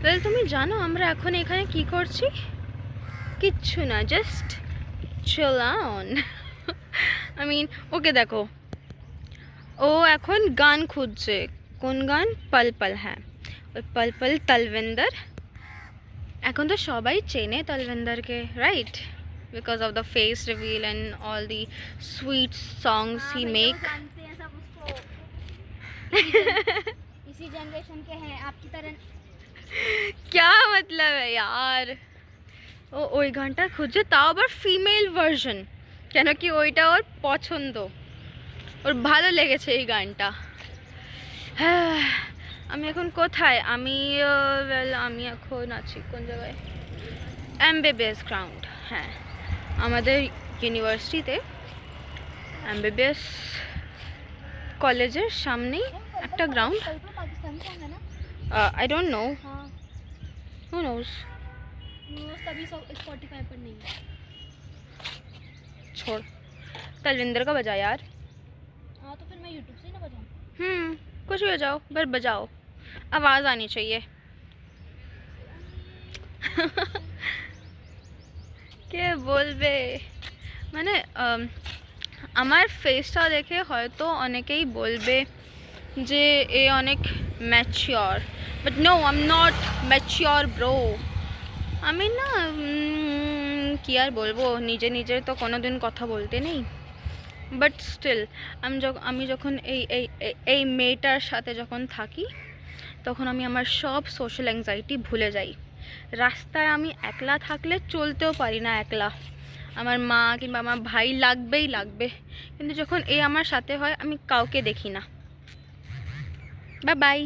Well তুমি জানো আমরা এখন এখানে কি করছি? কিচ্ছু না, just chill on. I mean okay দেখো, ও এখন গান খুঁজছে। কোন গান? পল পল। হ্যাঁ, ওই পল পল তলবিন্দর। এখন তো সবাই চেনে তলবিন্দরকে, right? Because of the face reveal and all the sweet songs he make. जानते हैं सब उसको। इसी जनरेशन के हैं आपकी तरह। क्या मतलब है यार? ও ওই গানটা খুঁজছে, তাও আবার ফিমেল ভার্সন, কেন কি ওইটা ওর পছন্দ, ওর ভালো লেগেছে এই গানটা। হ্যাঁ, আমি এখন কোথায়? আমি আমি এখন আছি কোন জায়গায়? MBBS ground. হ্যাঁ, আমাদের ইউনিভার্সিটিতে এমবিবিএস কলেজের সামনেই একটা গ্রাউন্ড। पाकिस्तानी सॉन्ग है ना? आई डोंट नो, हाँ, हु नोज। तभी सब स्पॉटिफाई पर नहीं है। छोड़, तलविंदर का बजा यार। हाँ तो फिर मैं यूट्यूब से ही ना बजाऊँ। कुछ भी बजाओ, पर बजाओ, आवाज़ आनी चाहिए। কে বলবে, মানে আমার ফেসটা দেখে হয়তো অনেকেই বলবে যে এ অনেক mature, but no, I am not mature bro. আমি না কি আর বলবো, নিজের তো কোনো দিন কথা বলতে নেই, বাট স্টিল আমি যখন এই মেয়েটার সাথে যখন থাকি, তখন আমি আমার সব সোশ্যাল অ্যাংজাইটি ভুলে যাই। রাস্তায় আমি একলা থাকলে চলতেও পারি না একলা, আমার মা কিংবা আমার ভাই লাগবেই লাগবে, কিন্তু যখন এই আমার সাথে হয় আমি কাউকে দেখি না। Bye bye.